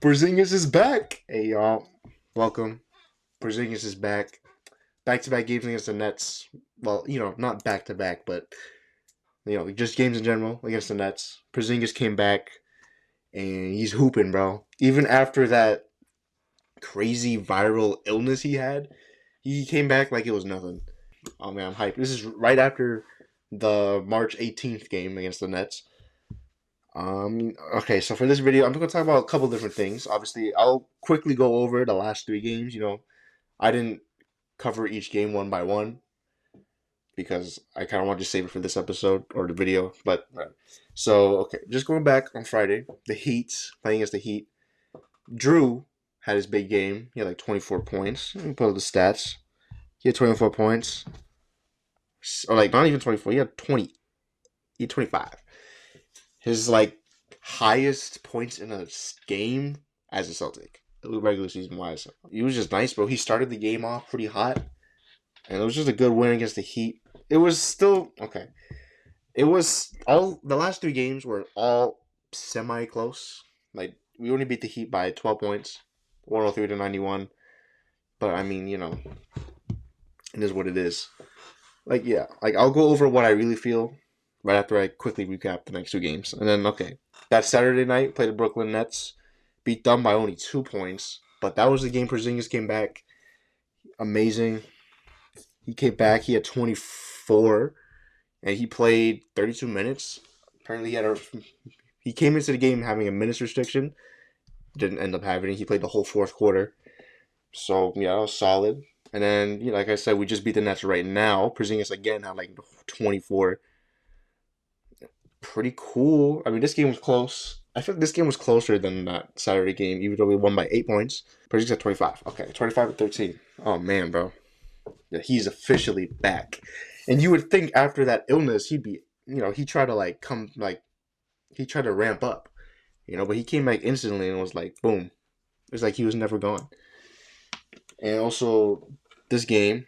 Porzingis is back. Hey y'all, welcome. Porzingis is back. Back-to-back games against the Nets. Well, not back-to-back, but just games in general against the Nets. Porzingis came back and he's hooping, bro. Even after that crazy viral illness he had, he came back like it was nothing. Oh man, I'm hyped. This is right after the March 18th game against the Nets. Okay, so for this video, I'm going to talk about a couple different things. Obviously, I'll quickly go over the last three games. I didn't cover each game one by one because I kind of wanted to save it for this episode or the video. But so okay, just going back on Friday, the Heat playing against the Heat. Drew had his big game. He had like 24 points. Let me pull up the stats. He had 24 points, or like not even 24. He had 20. He had 25. His like highest points in a game as a Celtic, regular season wise. He was just nice, bro. He started the game off pretty hot, and it was just a good win against the Heat. It was still okay. It was all the last three games were all semi close. Like we only beat the Heat by 12 points, 103 to 91. But I mean, it is what it is. Like yeah, like I'll go over what I really feel right after I quickly recap the next two games, and then okay, that Saturday night played the Brooklyn Nets, beat them by only 2 points. But that was the game Porzingis came back. Amazing. He came back. He had 24, and he played 32 minutes. Apparently, he came into the game having a minutes restriction. Didn't end up having it. He played the whole fourth quarter. So yeah, that was solid. And then, like I said, we just beat the Nets right now. Porzingis again had like 24. Pretty cool. I mean, this game was close. I feel like this game was closer than that Saturday game, even though we won by 8 points. Porzingis at 25. Okay, 25 to 13. Oh man, bro. Yeah, he's officially back. And you would think after that illness, he'd be, he tried to he tried to ramp up, but he came back instantly and was like, boom. It was like he was never gone. And also, this game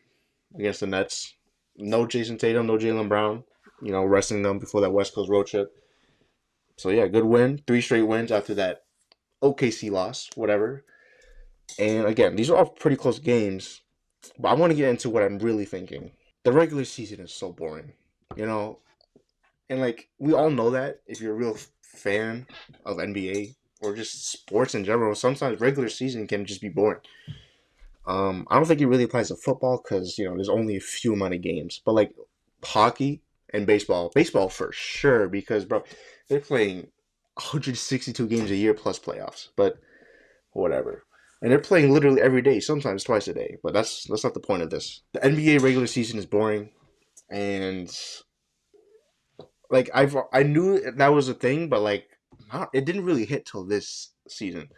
against the Nets, no Jason Tatum, no Jaylen Brown, resting them before that West Coast road trip. So yeah, good win. 3 straight wins after that OKC loss, whatever. And again, these are all pretty close games. But I want to get into what I'm really thinking. The regular season is so boring, and like we all know that if you're a real fan of NBA or just sports in general, sometimes regular season can just be boring. I don't think it really applies to football because there's only a few amount of games, but like hockey and baseball for sure because bro, they're playing 162 games a year plus playoffs, but whatever. And they're playing literally every day, sometimes twice a day. But that's not the point of this. The NBA regular season is boring, and like I knew that was a thing, but like it didn't really hit till this season.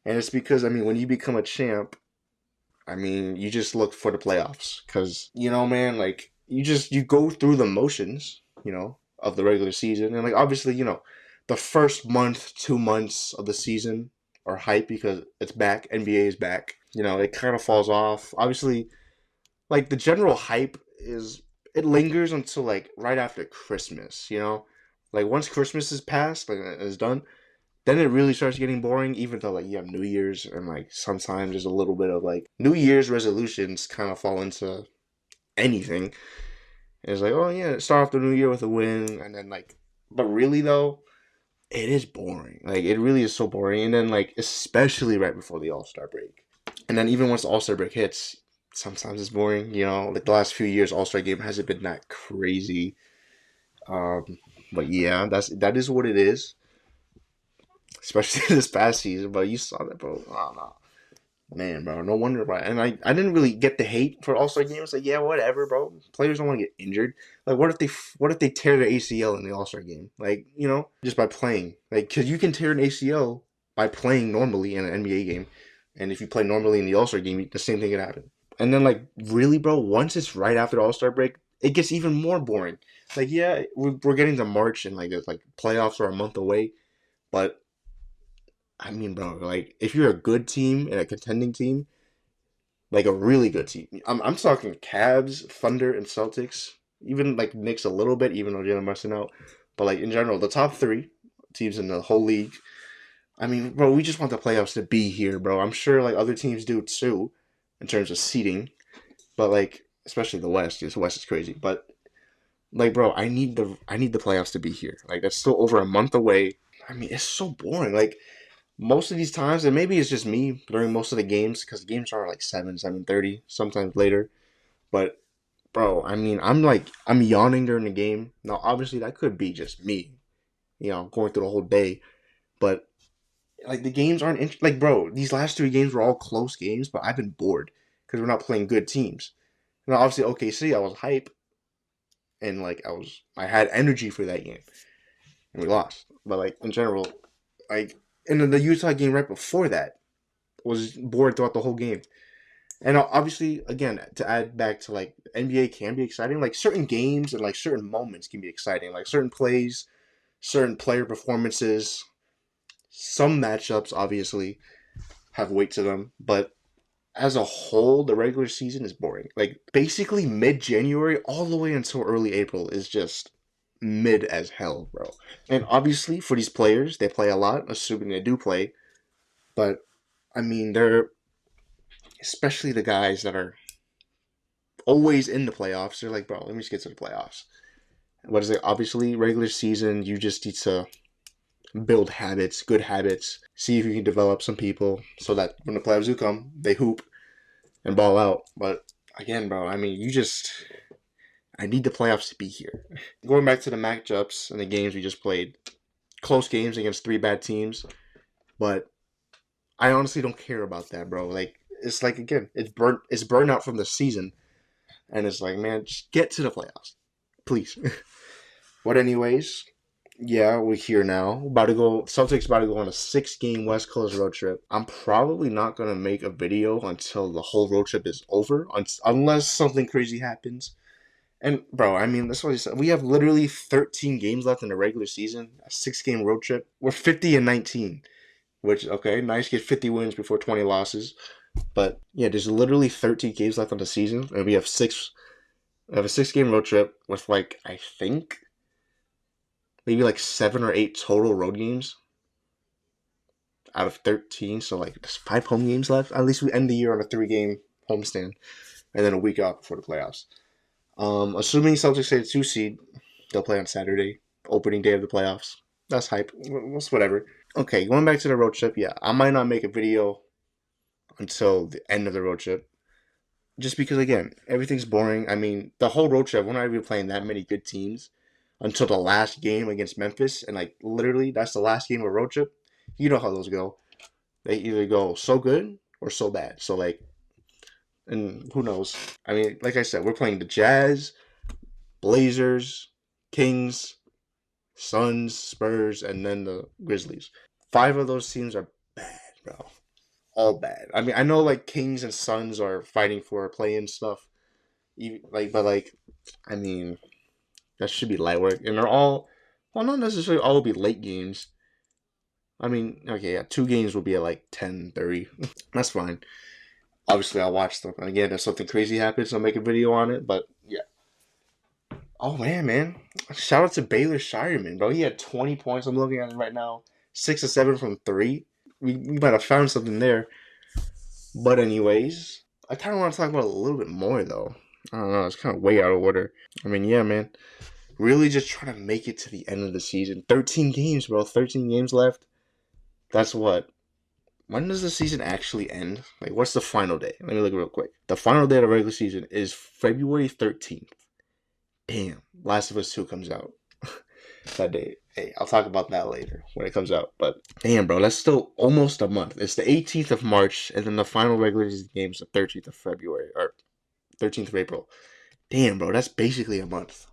And it's because I mean, when you become a champ, I mean, you just look for the playoffs because man, like you go through the motions, of the regular season, and like obviously, the first month, 2 months of the season are hype because it's back. NBA is back. It kind of falls off. Obviously, like the general hype it lingers until like right after Christmas. Like once Christmas is past, like is done, then it really starts getting boring. Even though like you have New Year's and like sometimes there's a little bit of like New Year's resolutions kind of fall into anything. And it's like, oh yeah, start off the new year with a win, and then like, but really though, it is boring. Like it really is so boring. And then like especially right before the All-Star break. And then even once the All-Star break hits, sometimes it's boring. Like the last few years All-Star game hasn't been that crazy. But yeah, that is what it is. Especially this past season. But you saw that, bro. Oh no. Man, bro, no wonder why. And I didn't really get the hate for All-Star games. Like, yeah, whatever, bro. Players don't want to get injured. Like, what if they tear their ACL in the All-Star game? Like, just by playing. Like, because you can tear an ACL by playing normally in an NBA game, and if you play normally in the All-Star game, the same thing can happen. And then, like, really, bro, once it's right after the All-Star break, it gets even more boring. Like, yeah, we're getting to March, and like, there's like playoffs are a month away, but I mean, bro, like if you're a good team and a contending team, like a really good team, I'm talking Cavs, Thunder, and Celtics, even like Knicks a little bit, even though Jalen missing out. But like in general, the top three teams in the whole league, I mean, bro, we just want the playoffs to be here, bro. I'm sure like other teams do too, in terms of seeding. But like, especially the West, because the West is crazy. But like, bro, I need the playoffs to be here. Like that's still over a month away. I mean, it's so boring. Like most of these times, and maybe it's just me during most of the games, because the games are like 7:30, sometimes later. But bro, I mean, I'm yawning during the game. Now, obviously, that could be just me, going through the whole day. But like the games aren't like, bro. These last three games were all close games, but I've been bored because we're not playing good teams. Now, obviously, OKC, I was hype and like I had energy for that game, and we lost. But like in general, like in the Utah game right before that, was bored throughout the whole game. And obviously, again, to add back to like NBA can be exciting. Like certain games and like certain moments can be exciting. Like certain plays, certain player performances, some matchups obviously have weight to them. But as a whole, the regular season is boring. Like basically mid January all the way until early April is just mid as hell, bro. And obviously for these players, they play a lot, assuming they do play. But I mean, they're especially the guys that are always in the playoffs. They're like, bro, let me just get to the playoffs. What is it? Obviously, regular season, you just need to build habits, good habits, see if you can develop some people so that when the playoffs do come, they hoop and ball out. But again, bro, I mean, I need the playoffs to be here. Going back to the matchups and the games we just played, close games against three bad teams, but I honestly don't care about that, bro. Like, it's like, again, it's burnout from the season. And it's like, man, just get to the playoffs, please. But anyways, yeah, we're here now. Celtics about to go on a 6-game West Coast road trip. I'm probably not gonna make a video until the whole road trip is over, unless something crazy happens. And bro, I mean, that's what I said. We have literally 13 games left in the regular season. A 6-game road trip. We're 50-19, which okay, nice. Get 50 wins before 20 losses. But yeah, there's literally 13 games left on the season, and we have a 6-game road trip with like I think maybe like 7 or 8 total road games out of 13. So like there's 5 home games left. At least we end the year on a 3-game homestand, and then a week off before the playoffs. Assuming Celtics stay the 2 seed, they'll play on Saturday, opening day of the playoffs. That's hype. That's whatever. Okay, going back to the road trip. Yeah, I might not make a video until the end of the road trip. Just because, again, everything's boring. I mean, the whole road trip, we're not even playing that many good teams until the last game against Memphis. And, like, literally, that's the last game of a road trip. You know how those go. They either go so good or so bad. So, like, and who knows? I mean, like I said, we're playing the Jazz, Blazers, Kings, Suns, Spurs, and then the Grizzlies. 5 of those teams are bad, bro. All bad. I mean, I know, like, Kings and Suns are fighting for play-in stuff. But like, I mean, that should be light work, and they're all, well, not necessarily all will be late games. I mean, okay, yeah, 2 games will be at like 10:30. That's fine. Obviously, I'll watch them. And again, if something crazy happens, I'll make a video on it. But yeah. Oh man. Shout out to Baylor Shireman, bro. He had 20 points. I'm looking at it right now. 6 or 7 from three. We might have found something there. But anyways, I kind of want to talk about it a little bit more though. I don't know. It's kind of way out of order. I mean, yeah, man. Really just trying to make it to the end of the season. 13 games, bro. 13 games left. That's what? When does the season actually end? Like, what's the final day? Let me look real quick. The final day of the regular season is February 13th. Damn. Last of Us 2 comes out that day. Hey, I'll talk about that later when it comes out. But damn, bro, that's still almost a month. It's the 18th of March, and then the final regular season game is the 13th of February, or 13th of April. Damn, bro, that's basically a month.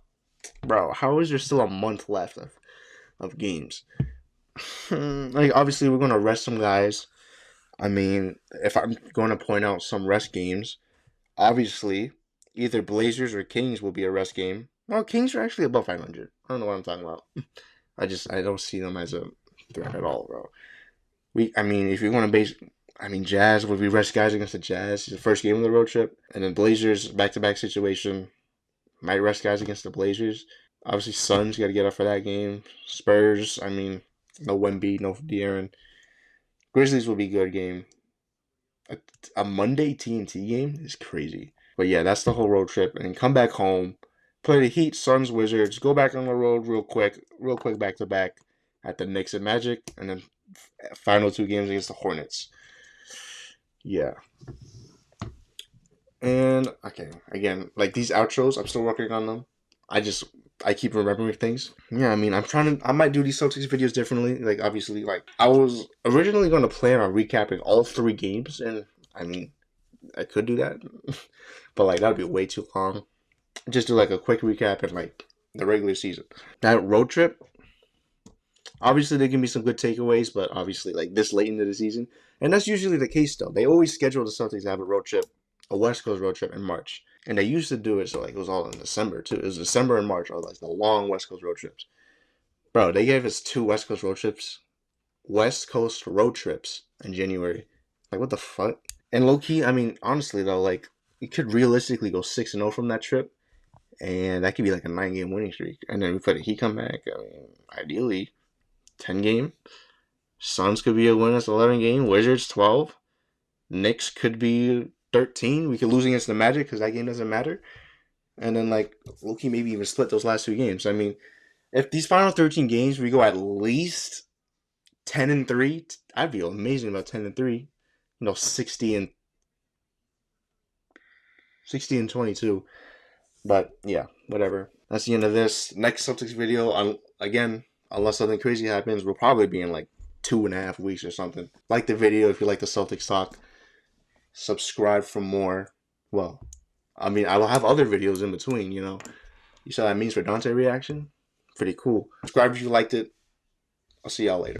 Bro, how is there still a month left of games? Like, obviously, we're going to rest some guys. I mean, if I'm going to point out some rest games, obviously, either Blazers or Kings will be a rest game. Well, Kings are actually above 500. I don't know what I'm talking about. I don't see them as a threat at all, bro. I mean, if you want to base, I mean, Jazz, would we rest guys against the Jazz? It's the first game of the road trip. And then Blazers, back-to-back situation, might rest guys against the Blazers. Obviously, Suns got to get up for that game. Spurs, I mean, no Wemby, no De'Aaron. Grizzlies will be good game. A Monday TNT game is crazy. But yeah, that's the whole road trip. And then come back home, play the Heat, Suns, Wizards, go back on the road real quick back to back at the Knicks and Magic, and then final 2 games against the Hornets. Yeah. And okay, again, like these outros, I'm still working on them. I keep remembering things. Yeah, I mean, I might do these Celtics videos differently. Like, obviously, like, I was originally going to plan on recapping all 3 games, and I mean, I could do that, but like, that'd be way too long. Just do like a quick recap and like the regular season. That road trip, obviously, there can be some good takeaways, but obviously, like this late into the season, and that's usually the case though. They always schedule the Celtics to have a road trip, a West Coast road trip in March. And they used to do it so like it was all in December too. It was December and March, or like the long West Coast road trips. Bro, they gave us 2 West Coast road trips in January. Like what the fuck? And low key, I mean, honestly though, like you could realistically go 6-0 from that trip, and that could be like a 9-game winning streak. And then we put a Heat come back. I mean, ideally, 10-game. Suns could be a win. That's 11-game. Wizards 12. Knicks could be 13. We could lose against the Magic because that game doesn't matter. And then like Loki maybe even split those last 2 games. I mean, if these final 13 games we go at least 10-3, I'd feel amazing about 10-3. 60 and 22. But yeah, whatever. That's the end of this. Next Celtics video, again, unless something crazy happens, we'll probably be in like 2.5 weeks or something. Like the video if you like the Celtics talk. Subscribe for more. Well, I mean, I will have other videos in between, You saw that means for Dante reaction? Pretty cool. Subscribe if you liked it. I'll see y'all later.